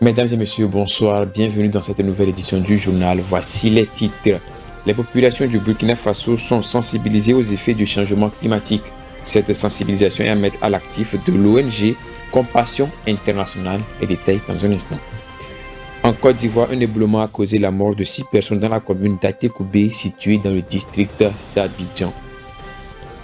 Mesdames et messieurs, bonsoir. Bienvenue dans cette nouvelle édition du journal. Voici les titres. Les populations du Burkina Faso sont sensibilisées aux effets du changement climatique. Cette sensibilisation est à mettre à l'actif de l'ONG Compassion Internationale. Les détails dans un instant. En Côte d'Ivoire, un éboulement a causé la mort de 6 personnes dans la commune d'Atekoubé, située dans le district d'Abidjan.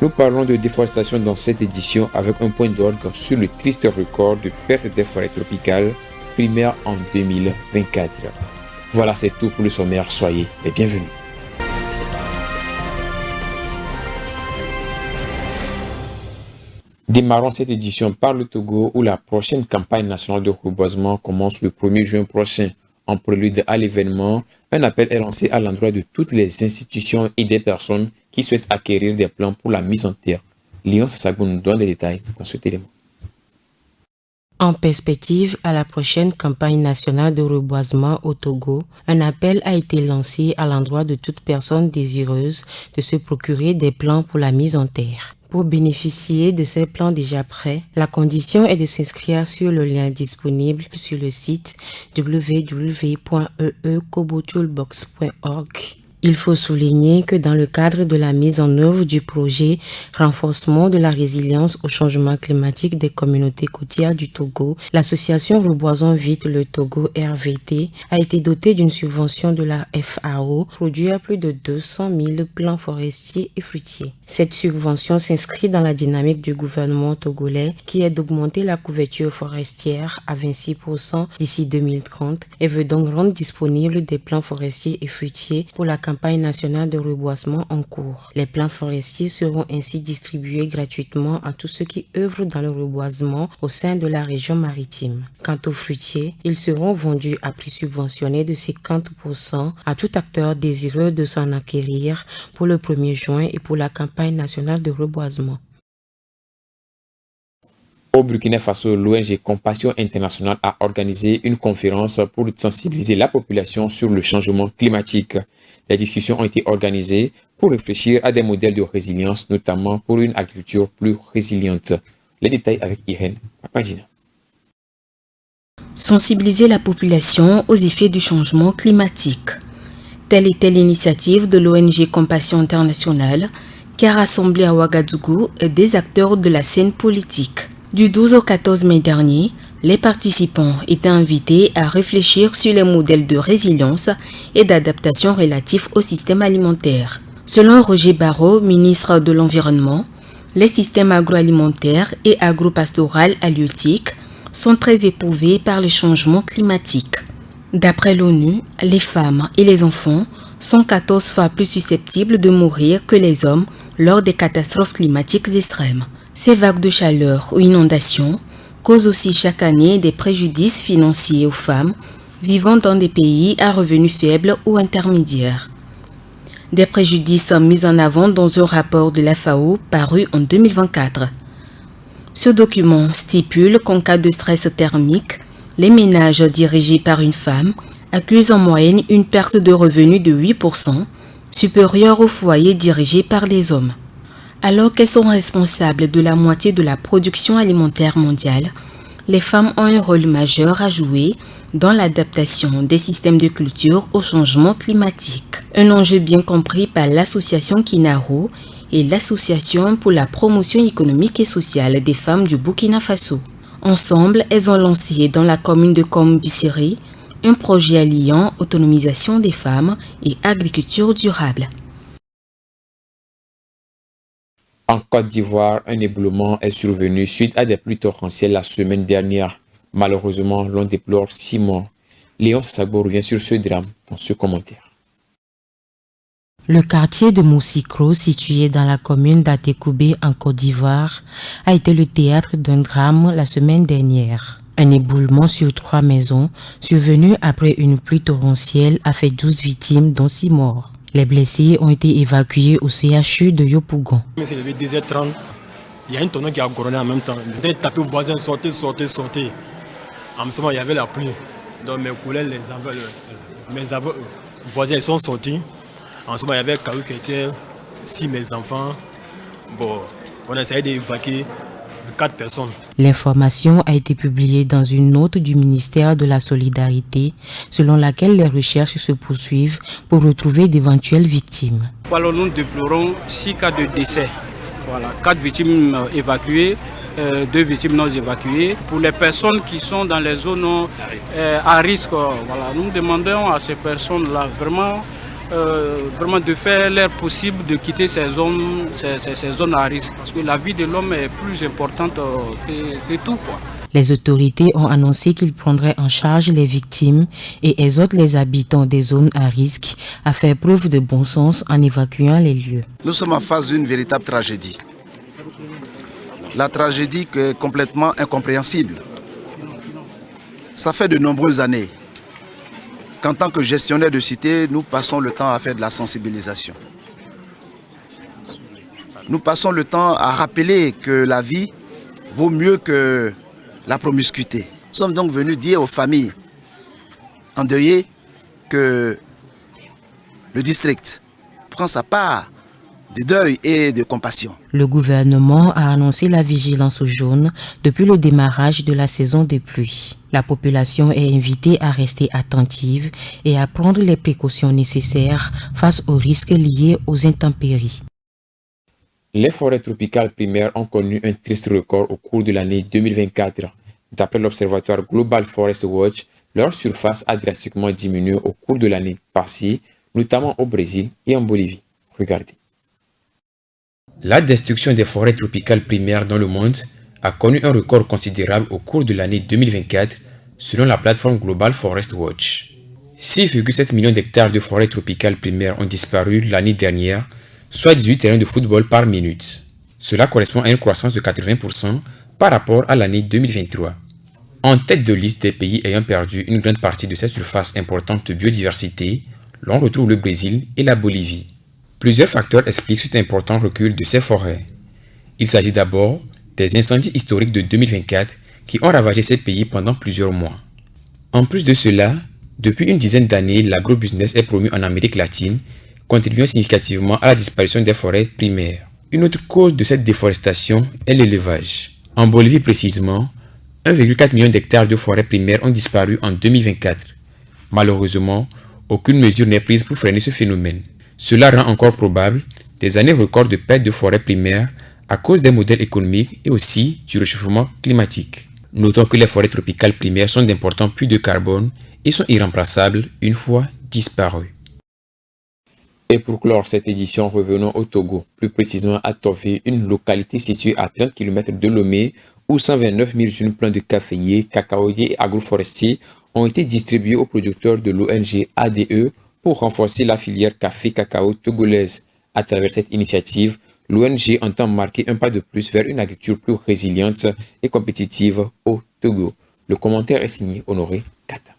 Nous parlons de déforestation dans cette édition avec un point d'orgue sur le triste record de perte des forêts tropicales primaire en 2024. Voilà, c'est tout pour le sommaire. Soyez les bienvenus. Démarrons cette édition par le Togo où la prochaine campagne nationale de reboisement commence le 1er juin prochain. En prélude à l'événement, un appel est lancé à l'endroit de toutes les institutions et des personnes qui souhaitent acquérir des plans pour la mise en terre. Léon Sassagou nous donne des détails dans cet élément. En perspective à la prochaine campagne nationale de reboisement au Togo, un appel a été lancé à l'endroit de toute personne désireuse de se procurer des plans pour la mise en terre. Pour bénéficier de ces plans déjà prêts, la condition est de s'inscrire sur le lien disponible sur le site www.eekobotoolbox.org. Il faut souligner que dans le cadre de la mise en œuvre du projet Renforcement de la résilience au changement climatique des communautés côtières du Togo, l'association Reboisons Vite le Togo RVT a été dotée d'une subvention de la FAO pour produire plus de 200 000 plants forestiers et fruitiers. Cette subvention s'inscrit dans la dynamique du gouvernement togolais qui est d'augmenter la couverture forestière à 26% d'ici 2030 et veut donc rendre disponibles des plants forestiers et fruitiers pour la campagne nationale de reboisement en cours. Les plants forestiers seront ainsi distribués gratuitement à tous ceux qui œuvrent dans le reboisement au sein de la région maritime. Quant aux fruitiers, ils seront vendus à prix subventionné de 50% à tout acteur désireux de s'en acquérir pour le 1er juin et pour la campagne nationale de reboisement. Au Burkina Faso, l'ONG Compassion Internationale a organisé une conférence pour sensibiliser la population sur le changement climatique. Les discussions ont été organisées pour réfléchir à des modèles de résilience, notamment pour une agriculture plus résiliente. Les détails avec Irène Papadina. Sensibiliser la population aux effets du changement climatique. Telle était l'initiative de l'ONG Compassion Internationale qui a rassemblé à Ouagadougou des acteurs de la scène politique. Du 12 au 14 mai dernier, les participants étaient invités à réfléchir sur les modèles de résilience et d'adaptation relatifs au système alimentaire. Selon Roger Barrot, ministre de l'Environnement, les systèmes agroalimentaires et agropastoraux halieutiques sont très éprouvés par les changements climatiques. D'après l'ONU, les femmes et les enfants sont 14 fois plus susceptibles de mourir que les hommes lors des catastrophes climatiques extrêmes. Ces vagues de chaleur ou inondations causent aussi chaque année des préjudices financiers aux femmes vivant dans des pays à revenus faibles ou intermédiaires. Des préjudices mis en avant dans un rapport de la FAO paru en 2024. Ce document stipule qu'en cas de stress thermique, les ménages dirigés par une femme accusent en moyenne une perte de revenus de 8%, supérieure aux foyers dirigés par des hommes. Alors qu'elles sont responsables de la moitié de la production alimentaire mondiale, les femmes ont un rôle majeur à jouer dans l'adaptation des systèmes de culture au changement climatique. Un enjeu bien compris par l'association Kinaro et l'Association pour la promotion économique et sociale des femmes du Burkina Faso. Ensemble, elles ont lancé dans la commune de Kombisiri un projet alliant autonomisation des femmes et agriculture durable. En Côte d'Ivoire, un éboulement est survenu suite à des pluies torrentielles la semaine dernière. Malheureusement, l'on déplore 6 morts. Léon Sassagou revient sur ce drame dans ce commentaire. Le quartier de Moussikro, situé dans la commune d'Atekoubé en Côte d'Ivoire, a été le théâtre d'un drame la semaine dernière. Un éboulement sur 3 maisons, survenu après une pluie torrentielle, a fait 12 victimes, dont 6 morts. Les blessés ont été évacués au CHU de Yopougon. C'est levé 10h30. Il y a un tonneau qui a couronné en même temps. J'ai tapé aux voisins, sortez. En ce moment, il y avait la pluie. Donc mes collègues, mes voisins, ils sont sortis. En ce moment, il y avait Kaou qui était 6 mes enfants. Bon, on a essayé d'évacuer. 4 personnes. L'information a été publiée dans une note du ministère de la Solidarité, selon laquelle les recherches se poursuivent pour retrouver d'éventuelles victimes. Alors nous déplorons 6 cas de décès. Voilà, 4 victimes évacuées, 2 victimes non évacuées. Pour les personnes qui sont dans les zones à risque, voilà, nous demandons à ces personnes-là vraiment de faire l'air possible de quitter ces zones à risque. Parce que la vie de l'homme est plus importante que tout, quoi. Les autorités ont annoncé qu'ils prendraient en charge les victimes et exhortent les habitants des zones à risque à faire preuve de bon sens en évacuant les lieux. Nous sommes en face d'une véritable tragédie. La tragédie est complètement incompréhensible. Ça fait de nombreuses années qu'en tant que gestionnaire de cité, nous passons le temps à faire de la sensibilisation. Nous passons le temps à rappeler que la vie vaut mieux que la promiscuité. Nous sommes donc venus dire aux familles endeuillées que le district prend sa part de deuil et de compassion. Le gouvernement a annoncé la vigilance jaune depuis le démarrage de la saison des pluies. La population est invitée à rester attentive et à prendre les précautions nécessaires face aux risques liés aux intempéries. Les forêts tropicales primaires ont connu un triste record au cours de l'année 2024. D'après l'Observatoire Global Forest Watch, leur surface a drastiquement diminué au cours de l'année passée, notamment au Brésil et en Bolivie. Regardez. La destruction des forêts tropicales primaires dans le monde a connu un record considérable au cours de l'année 2024, selon la plateforme Global Forest Watch. 6,7 millions d'hectares de forêts tropicales primaires ont disparu l'année dernière, soit 18 terrains de football par minute. Cela correspond à une croissance de 80% par rapport à l'année 2023. En tête de liste des pays ayant perdu une grande partie de cette surface importante de biodiversité, l'on retrouve le Brésil et la Bolivie. Plusieurs facteurs expliquent cet important recul de ces forêts. Il s'agit d'abord des incendies historiques de 2024 qui ont ravagé ces pays pendant plusieurs mois. En plus de cela, depuis une dizaine d'années, l'agrobusiness est promu en Amérique latine, contribuant significativement à la disparition des forêts primaires. Une autre cause de cette déforestation est l'élevage. En Bolivie précisément, 1,4 million d'hectares de forêts primaires ont disparu en 2024. Malheureusement, aucune mesure n'est prise pour freiner ce phénomène. Cela rend encore probable des années records de perte de forêts primaires à cause des modèles économiques et aussi du réchauffement climatique. Notons que les forêts tropicales primaires sont d'importants puits de carbone et sont irremplaçables une fois disparues. Et pour clore cette édition, revenons au Togo, plus précisément à Tové, une localité située à 30 km de Lomé, où 129 000 jeunes plants de caféiers, cacaoyers et agroforestiers ont été distribués aux producteurs de l'ONG ADE pour renforcer la filière café-cacao togolaise. À travers cette initiative, l'ONG entend marquer un pas de plus vers une agriculture plus résiliente et compétitive au Togo. Le commentaire est signé Honoré Kata.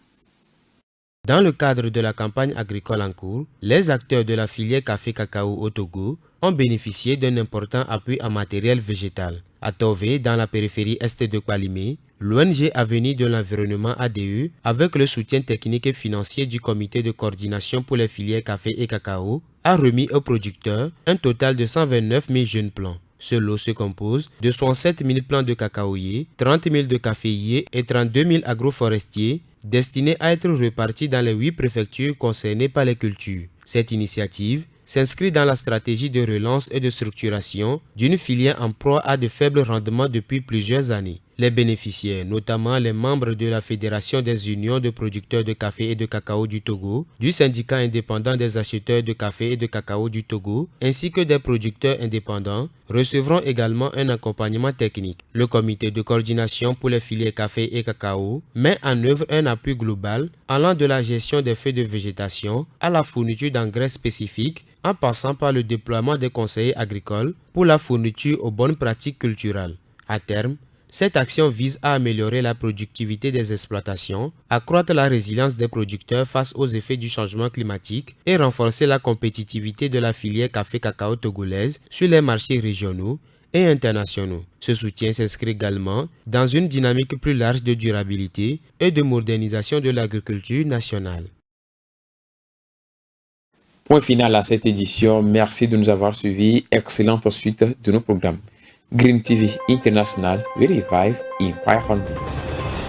Dans le cadre de la campagne agricole en cours, les acteurs de la filière café-cacao au Togo ont bénéficié d'un important appui en matériel végétal. À Tové, dans la périphérie est de Kwalimé, l'ONG Avenir de l'Environnement ADE, avec le soutien technique et financier du comité de coordination pour les filières café et cacao, a remis aux producteurs un total de 129 000 jeunes plants. Ce lot se compose de 67 000 plants de cacaoyers, 30 000 de caféiers et 32 000 agroforestiers destinés à être repartis dans les 8 préfectures concernées par les cultures. Cette initiative s'inscrit dans la stratégie de relance et de structuration d'une filière en proie à de faibles rendements depuis plusieurs années. Les bénéficiaires, notamment les membres de la Fédération des unions de producteurs de café et de cacao du Togo, du syndicat indépendant des acheteurs de café et de cacao du Togo, ainsi que des producteurs indépendants, recevront également un accompagnement technique. Le comité de coordination pour les filières café et cacao met en œuvre un appui global allant de la gestion des feux de végétation à la fourniture d'engrais spécifiques, en passant par le déploiement des conseillers agricoles pour la fourniture aux bonnes pratiques culturelles. À terme, cette action vise à améliorer la productivité des exploitations, accroître la résilience des producteurs face aux effets du changement climatique et renforcer la compétitivité de la filière café-cacao togolaise sur les marchés régionaux et internationaux. Ce soutien s'inscrit également dans une dynamique plus large de durabilité et de modernisation de l'agriculture nationale. Point final à cette édition. Merci de nous avoir suivis. Excellente suite de nos programmes. Green TV International, we revive in 500 minutes.